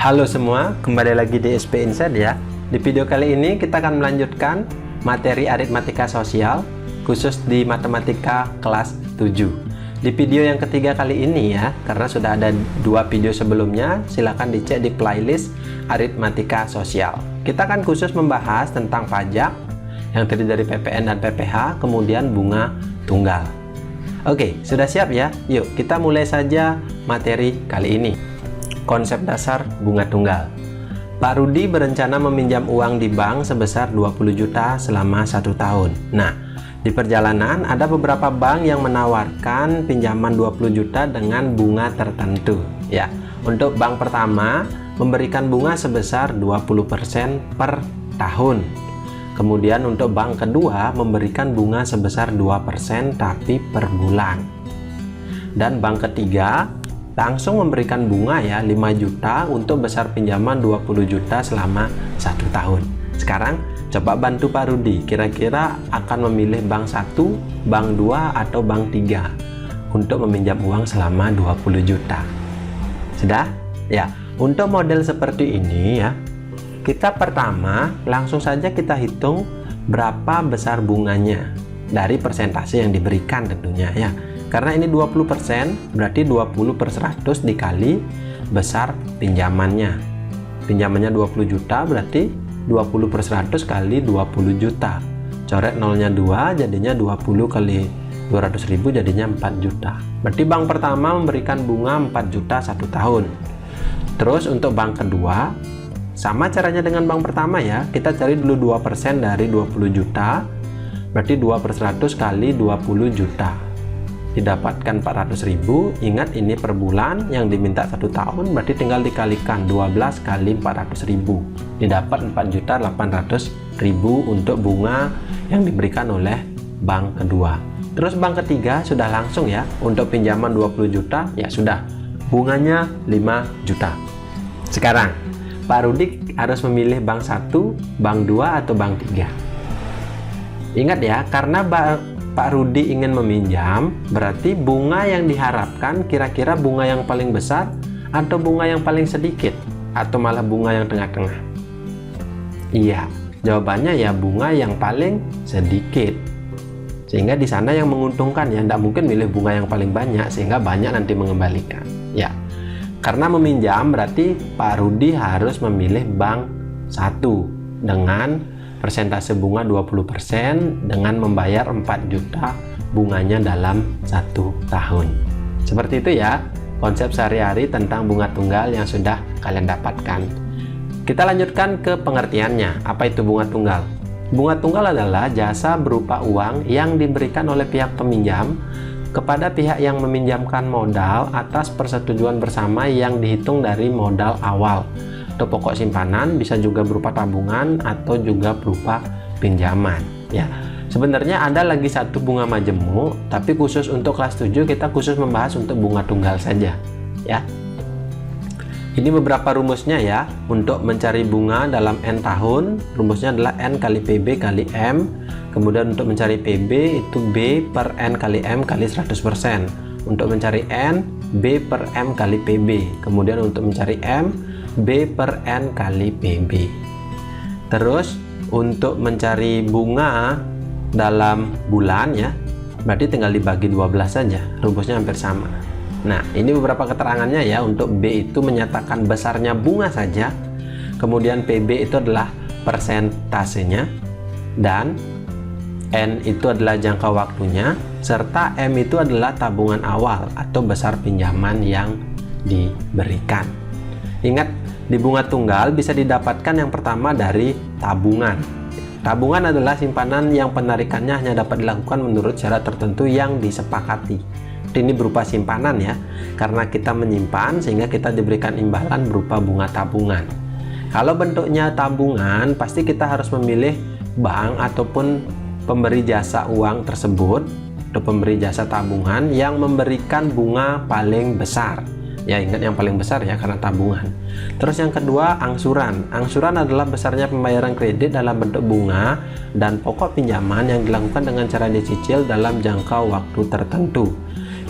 Halo semua, kembali lagi di SP Insight ya. Di video kali ini kita akan melanjutkan materi aritmatika sosial khusus di matematika kelas 7. Di video yang ketiga kali ini ya, karena sudah ada 2 video sebelumnya, silahkan dicek di playlist aritmatika sosial. Kita akan khusus membahas tentang pajak yang terdiri dari PPN dan PPh, kemudian bunga tunggal. Oke, sudah siap ya? Yuk kita mulai saja materi kali ini. Konsep dasar bunga tunggal. Pak Rudi berencana meminjam uang di bank sebesar 20 juta selama 1 tahun. Nah, di perjalanan ada beberapa bank yang menawarkan pinjaman 20 juta dengan bunga tertentu. Ya, untuk bank pertama memberikan bunga sebesar 20% per tahun. Kemudian untuk bank kedua memberikan bunga sebesar 2% tapi per bulan. Dan bank ketiga langsung memberikan bunga ya 5 juta untuk besar pinjaman 20 juta selama 1 tahun. Sekarang coba bantu Pak Rudi, kira-kira akan memilih bank 1, bank 2 atau bank 3 untuk meminjam uang selama 20 juta. Sudah? Ya, untuk model seperti ini ya, kita pertama langsung saja kita hitung berapa besar bunganya dari persentase yang diberikan tentunya ya. Karena ini 20%, berarti 20 per 100 dikali besar pinjamannya. Pinjamannya 20 juta, berarti 20 per 100 kali 20 juta. Coret nolnya 2, jadinya 20 kali 200 ribu, jadinya 4 juta. Berarti bank pertama memberikan bunga 4 juta 1 tahun. Terus untuk bank kedua, sama caranya dengan bank pertama ya. Kita cari dulu 2% dari 20 juta, berarti 2 per 100 kali 20 juta. Didapatkan 400 ribu. Ingat ini per bulan, yang diminta 1 tahun berarti tinggal dikalikan 12 kali 400 ribu, didapat 4.800.000 untuk bunga yang diberikan oleh bank kedua. Terus bank ketiga sudah langsung ya, untuk pinjaman 20 juta ya sudah, bunganya 5 juta. Sekarang Pak Rudi harus memilih bank 1, bank 2 atau bank 3. Ingat ya, karena Pak Rudi ingin meminjam, berarti bunga yang diharapkan kira-kira bunga yang paling besar atau bunga yang paling sedikit atau malah bunga yang tengah-tengah. Iya, jawabannya ya bunga yang paling sedikit. Sehingga di sana yang menguntungkan ya, tidak mungkin milih bunga yang paling banyak sehingga banyak nanti mengembalikan. Ya, karena meminjam berarti Pak Rudi harus memilih bank 1 dengan persentase bunga 20% dengan membayar 4 juta bunganya dalam 1 tahun. Seperti itu ya konsep sehari-hari tentang bunga tunggal yang sudah kalian dapatkan. Kita lanjutkan ke pengertiannya. Apa itu bunga tunggal? Bunga tunggal adalah jasa berupa uang yang diberikan oleh pihak peminjam kepada pihak yang meminjamkan modal atas persetujuan bersama yang dihitung dari modal awal atau pokok simpanan, bisa juga berupa tabungan atau juga berupa pinjaman ya. Sebenarnya ada lagi satu bunga majemuk, tapi khusus untuk kelas 7 kita khusus membahas untuk bunga tunggal saja ya. Ini beberapa rumusnya ya. Untuk mencari bunga dalam N tahun, rumusnya adalah N kali PB kali M. Kemudian untuk mencari PB itu B per N kali M kali 100%. Untuk mencari N, B per M kali PB. Kemudian untuk mencari M, B per N kali PB. Terus untuk mencari bunga dalam bulan ya, berarti tinggal dibagi 12 saja, rumusnya hampir sama. Nah, ini beberapa keterangannya ya. Untuk B itu menyatakan besarnya bunga saja, kemudian PB itu adalah persentasenya, dan N itu adalah jangka waktunya, serta M itu adalah tabungan awal atau besar pinjaman yang diberikan. Ingat, di bunga tunggal bisa didapatkan yang pertama dari tabungan. Tabungan adalah simpanan yang penarikannya hanya dapat dilakukan menurut syarat tertentu yang disepakati. Ini berupa simpanan ya, karena kita menyimpan sehingga kita diberikan imbalan berupa bunga tabungan. Kalau bentuknya tabungan, pasti kita harus memilih bank ataupun pemberi jasa uang tersebut atau pemberi jasa tabungan yang memberikan bunga paling besar. Ya, ingat yang paling besar ya, karena tabungan. Terus yang kedua, angsuran. Angsuran adalah besarnya pembayaran kredit dalam bentuk bunga dan pokok pinjaman yang dilakukan dengan cara dicicil dalam jangka waktu tertentu.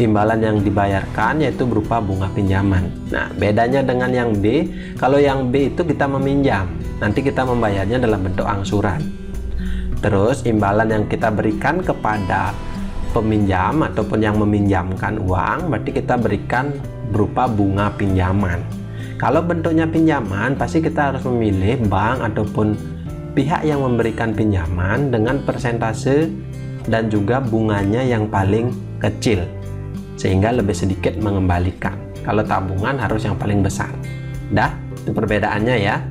Imbalan yang dibayarkan yaitu berupa bunga pinjaman. Nah, bedanya dengan yang B, kalau yang B itu kita meminjam, nanti kita membayarnya dalam bentuk angsuran. Terus imbalan yang kita berikan kepada peminjam ataupun yang meminjamkan uang, berarti kita berikan berupa bunga pinjaman. Kalau bentuknya pinjaman, pasti kita harus memilih bank ataupun pihak yang memberikan pinjaman dengan persentase dan juga bunganya yang paling kecil, sehingga lebih sedikit mengembalikan. Kalau tabungan harus yang paling besar. Dah, itu perbedaannya ya.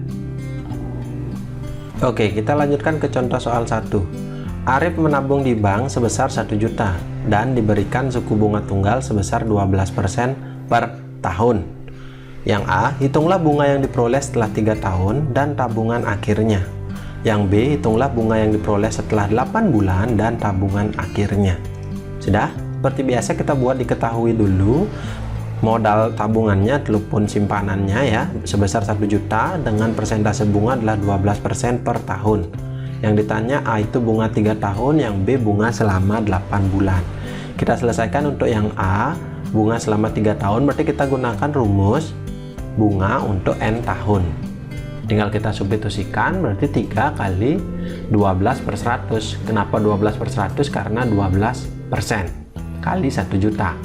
Oke, kita lanjutkan ke contoh soal 1. Arif menabung di bank sebesar 1 juta dan diberikan suku bunga tunggal sebesar 12% per tahun. Yang A, hitunglah bunga yang diperoleh setelah 3 tahun dan tabungan akhirnya. Yang B, hitunglah bunga yang diperoleh setelah 8 bulan dan tabungan akhirnya. Sudah? Seperti biasa kita buat diketahui dulu modal tabungannya ataupun simpanannya ya, sebesar 1 juta dengan persentase bunga adalah 12% per tahun. Yang ditanya A itu bunga 3 tahun, yang B bunga selama 8 bulan. Kita selesaikan untuk yang A, bunga selama 3 tahun, berarti kita gunakan rumus bunga untuk N tahun. Tinggal kita substitusikan, berarti 3 kali 12 per 100. Kenapa 12 per 100? Karena 12% kali 1 juta.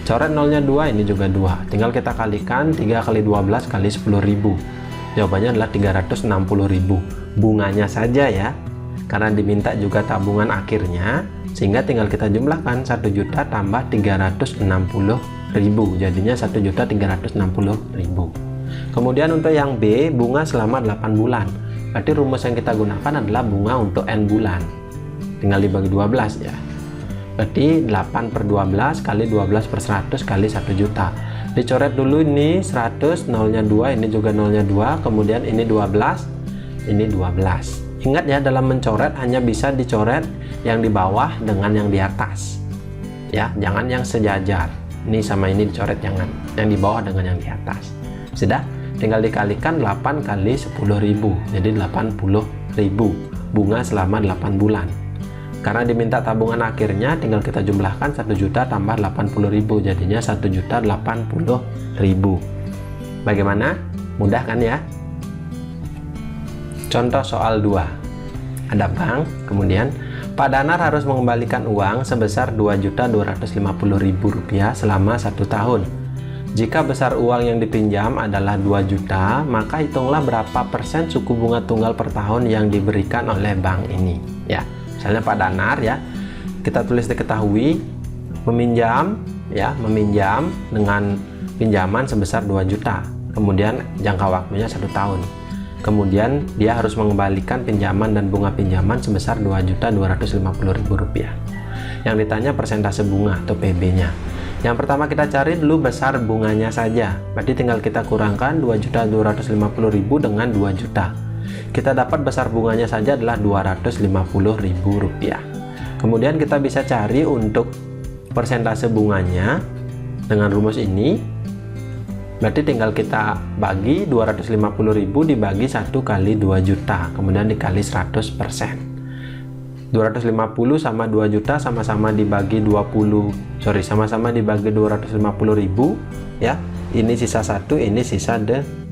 Coret nolnya 2, ini juga 2. Tinggal kita kalikan 3 kali 12 kali 10.000. Jawabannya adalah 360.000. Bunganya saja ya. Karena diminta juga tabungan akhirnya, sehingga tinggal kita jumlahkan 1 juta tambah 360.000. Jadinya 1.360.000. Kemudian untuk yang B, bunga selama 8 bulan. Berarti rumus yang kita gunakan adalah bunga untuk N bulan. Tinggal dibagi 12 ya. Berarti 8 per 12 kali 12 per 100 kali 1 juta. Dicoret dulu ini 100, nolnya 2, ini juga nolnya 2, kemudian ini 12, ini 12. Ingat ya, dalam mencoret hanya bisa dicoret yang di bawah dengan yang di atas. Ya, jangan yang sejajar. Ini sama ini dicoret, jangan. Yang di bawah dengan yang di atas. Sudah? Tinggal dikalikan 8 kali 10.000. Jadi 80.000. Bunga selama 8 bulan. Karena diminta tabungan akhirnya, tinggal kita jumlahkan 1 juta tambah 80.000, jadinya 1.080.000. Bagaimana? Mudah kan ya? Contoh soal 2. Ada bank, kemudian Pak Danar harus mengembalikan uang sebesar Rp2.250.000 selama 1 tahun. Jika besar uang yang dipinjam adalah 2 juta, maka hitunglah berapa persen suku bunga tunggal per tahun yang diberikan oleh bank ini. Ya. Misalnya Pak Danar ya, kita tulis diketahui meminjam dengan pinjaman sebesar 2 juta, kemudian jangka waktunya 1 tahun, kemudian dia harus mengembalikan pinjaman dan bunga pinjaman sebesar Rp2.250.000. Yang ditanya persentase bunga atau PB-nya. Yang pertama kita cari dulu besar bunganya saja, berarti tinggal kita kurangkan Rp2.250.000 dengan 2 juta. Kita dapat besar bunganya saja adalah Rp250.000. Kemudian kita bisa cari untuk persentase bunganya dengan rumus ini. Berarti tinggal kita bagi 250.000 dibagi 1 kali 2 juta, kemudian dikali 100%. 250 sama 2 juta sama-sama dibagi 250.000 ya. Ini sisa 1, ini sisa 8.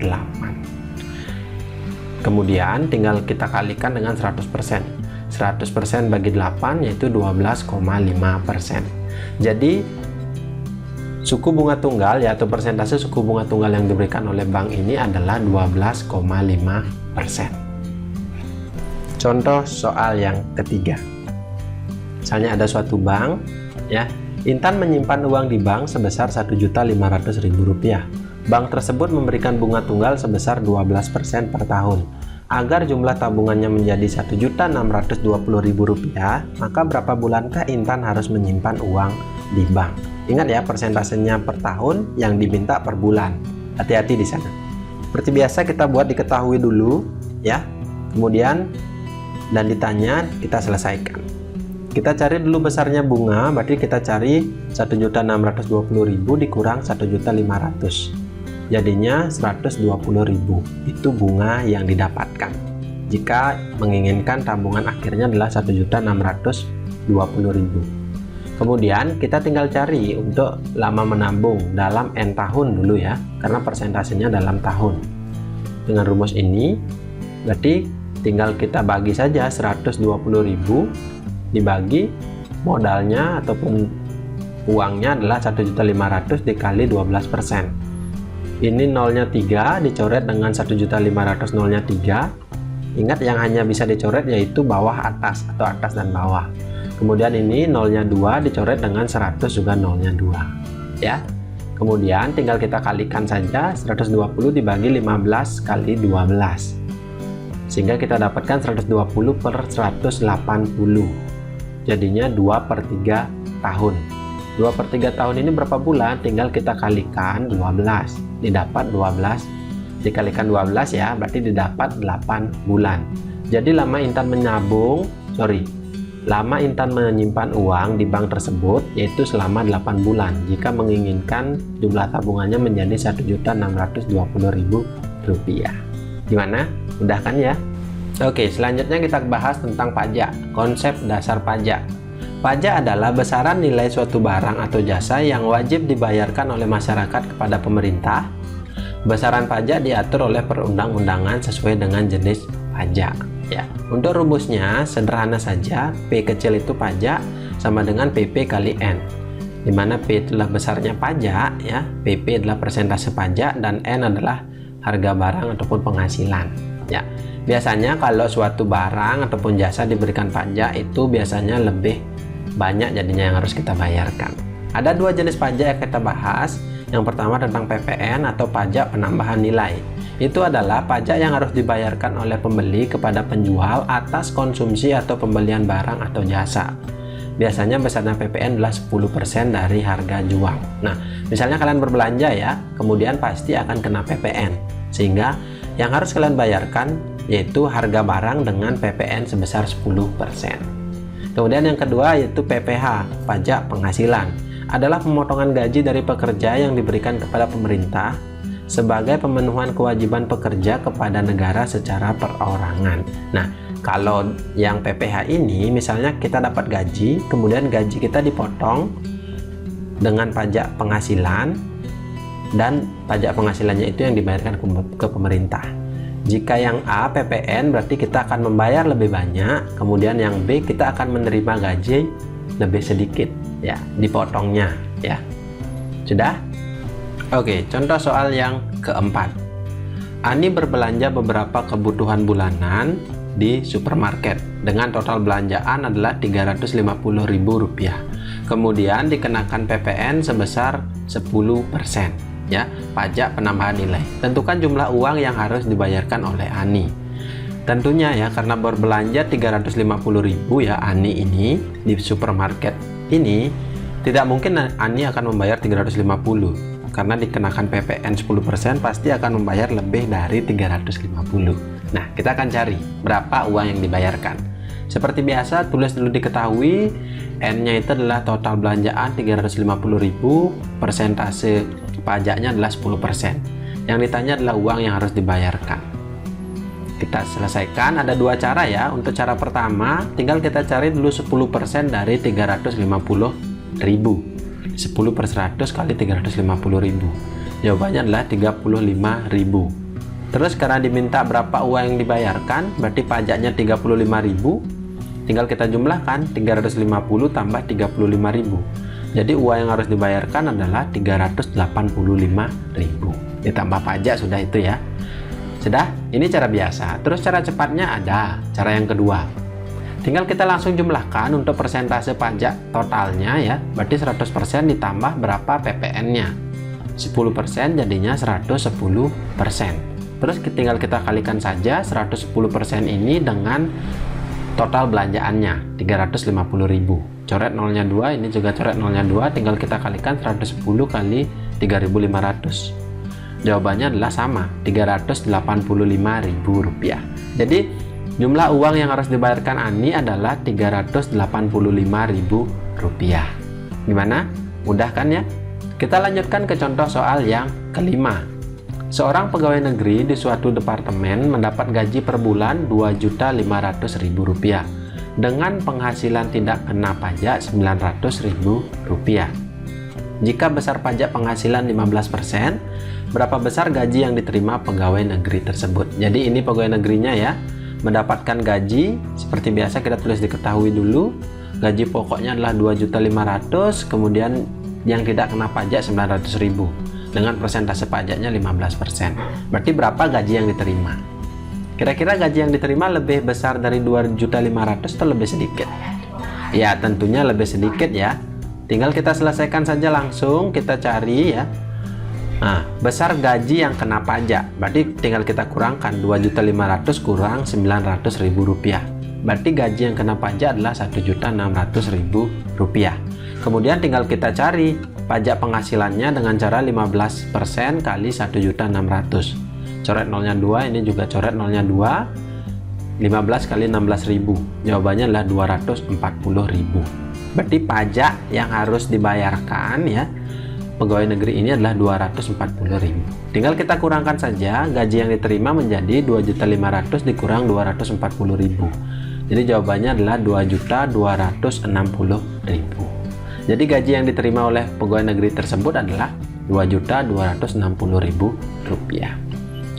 Kemudian tinggal kita kalikan dengan 100%. 100% bagi 8 yaitu 12,5%. Jadi suku bunga tunggal ya, atau persentase suku bunga tunggal yang diberikan oleh bank ini adalah 12,5%. Contoh soal yang ketiga. Misalnya ada suatu bank ya, Intan menyimpan uang di bank sebesar Rp1.500.000. Bank tersebut memberikan bunga tunggal sebesar 12% per tahun. Agar jumlah tabungannya menjadi Rp1.620.000, maka berapa bulankah Intan harus menyimpan uang di bank? Ingat ya, persentasenya per tahun, yang diminta per bulan. Hati-hati di sana. Seperti biasa kita buat diketahui dulu ya. Kemudian dan ditanya kita selesaikan. Kita cari dulu besarnya bunga, berarti kita cari 1.620.000 dikurang 1.500.000. Jadinya 120.000. Itu bunga yang didapatkan jika menginginkan tabungan akhirnya adalah 1.620.000. Kemudian kita tinggal cari untuk lama menabung dalam N tahun dulu ya, karena persentasenya dalam tahun. Dengan rumus ini berarti tinggal kita bagi saja 120.000 dibagi modalnya ataupun uangnya adalah 1.500.000 dikali 12%. Ini nolnya 3 dicoret dengan 1.500.000 nolnya 3. Ingat yang hanya bisa dicoret yaitu bawah atas atau atas dan bawah. Kemudian ini nolnya 2 dicoret dengan 100 juga nolnya 2 ya. Kemudian tinggal kita kalikan saja 120 dibagi 15 kali 12 sehingga kita dapatkan 120 per 180, jadinya 2/3 tahun. 2/3 tahun ini berapa bulan? Tinggal kita kalikan 12, didapat 12 dikalikan 12 ya, berarti didapat 8 bulan. Jadi lama Intan menyimpan uang di bank tersebut yaitu selama 8 bulan jika menginginkan jumlah tabungannya menjadi Rp1.620.000. Gimana? Mudah kan ya? Oke, selanjutnya kita bahas tentang pajak. Konsep dasar pajak. Pajak adalah besaran nilai suatu barang atau jasa yang wajib dibayarkan oleh masyarakat kepada pemerintah. Besaran pajak diatur oleh perundang-undangan sesuai dengan jenis pajak. Ya, untuk rumusnya sederhana saja, P kecil itu pajak sama dengan PP kali N, di mana P adalah besarnya pajak ya, PP adalah persentase pajak, dan N adalah harga barang ataupun penghasilan ya. Biasanya kalau suatu barang ataupun jasa diberikan pajak itu biasanya lebih banyak jadinya yang harus kita bayarkan. Ada dua jenis pajak yang kita bahas. Yang pertama tentang PPN atau pajak penambahan nilai. Itu adalah pajak yang harus dibayarkan oleh pembeli kepada penjual atas konsumsi atau pembelian barang atau jasa. Biasanya besarnya PPN adalah 10% dari harga jual. Nah, misalnya kalian berbelanja ya, kemudian pasti akan kena PPN. Sehingga yang harus kalian bayarkan yaitu harga barang dengan PPN sebesar 10%. Kemudian yang kedua yaitu PPH, pajak penghasilan. Adalah pemotongan gaji dari pekerja yang diberikan kepada pemerintah sebagai pemenuhan kewajiban pekerja kepada negara secara perorangan. Nah, kalau yang PPH ini misalnya kita dapat gaji, kemudian gaji kita dipotong dengan pajak penghasilan, dan pajak penghasilannya itu yang dibayarkan ke pemerintah. Jika yang A PPN berarti kita akan membayar lebih banyak, kemudian yang B kita akan menerima gaji lebih sedikit ya, dipotongnya ya. Sudah? Oke, contoh soal yang keempat. Ani berbelanja beberapa kebutuhan bulanan di supermarket dengan total belanjaan adalah Rp350.000. Kemudian dikenakan PPN sebesar 10% ya, pajak penambahan nilai. Tentukan jumlah uang yang harus dibayarkan oleh Ani. Tentunya ya, karena berbelanja 350.000 ya Ani ini di supermarket ini, tidak mungkin Ani akan membayar 350 karena dikenakan PPN 10% pasti akan membayar lebih dari 350. Nah, kita akan cari berapa uang yang dibayarkan. Seperti biasa, tulis dulu diketahui N-nya itu adalah total belanjaan 350.000, persentase pajaknya adalah 10%. Yang ditanya adalah uang yang harus dibayarkan. Kita selesaikan, ada dua cara ya. Untuk cara pertama, tinggal kita cari dulu 10% dari 350.000. 10 per 100 kali 350.000. Jawabannya adalah 35.000. Terus karena diminta berapa uang yang dibayarkan, berarti pajaknya 35.000. Tinggal kita jumlahkan 350 tambah 35.000. Jadi uang yang harus dibayarkan adalah 385.000. Ditambah pajak sudah itu ya. Sudah, ini cara biasa. Terus cara cepatnya ada, cara yang kedua. Tinggal kita langsung jumlahkan untuk persentase pajak totalnya ya. Berarti 100% ditambah berapa PPN-nya. 10% jadinya 110%. Terus tinggal kita kalikan saja 110% ini dengan total belanjaannya 350.000. Coret nolnya 2, ini juga coret nolnya 2, tinggal kita kalikan 110 kali 3.500. Jawabannya adalah sama, Rp385.000. Jadi jumlah uang yang harus dibayarkan Ani adalah Rp385.000. Gimana? Mudah kan ya? Kita lanjutkan ke contoh soal yang kelima. Seorang pegawai negeri di suatu departemen mendapat gaji per bulan Rp2.500.000. dengan penghasilan tidak kena pajak Rp900.000. Jika besar pajak penghasilan 15%, berapa besar gaji yang diterima pegawai negeri tersebut? Jadi ini pegawai negerinya ya, mendapatkan gaji seperti biasa kita tulis diketahui dulu. Gaji pokoknya adalah 2.500.000, kemudian yang tidak kena pajak 900.000 dengan persentase pajaknya 15%. Berarti berapa gaji yang diterima? Kira-kira gaji yang diterima lebih besar dari 2.500.000 atau lebih sedikit? Ya, tentunya lebih sedikit ya. Tinggal kita selesaikan saja langsung, kita cari ya. Nah, besar gaji yang kena pajak, berarti tinggal kita kurangkan 2.500.000 kurang Rp900.000. Berarti gaji yang kena pajak adalah Rp1.600.000. Kemudian tinggal kita cari pajak penghasilannya dengan cara 15% kali 1.600.000. Coret nolnya 2, ini juga coret nolnya 2. 15 kali 16.000. Jawabannya adalah 240.000. Berarti pajak yang harus dibayarkan ya pegawai negeri ini adalah 240.000. Tinggal kita kurangkan saja gaji yang diterima menjadi 2.500.000 dikurang 240.000. Jadi jawabannya adalah 2.260.000. Jadi gaji yang diterima oleh pegawai negeri tersebut adalah Rp2.260.000.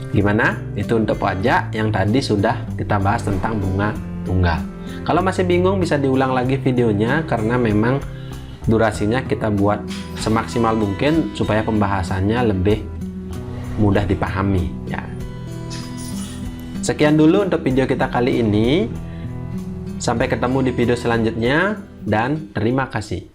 Gimana? Itu untuk pajak yang tadi sudah kita bahas tentang bunga tunggal. Kalau masih bingung bisa diulang lagi videonya karena memang durasinya kita buat semaksimal mungkin supaya pembahasannya lebih mudah dipahami ya. Sekian dulu untuk video kita kali ini. Sampai ketemu di video selanjutnya dan terima kasih.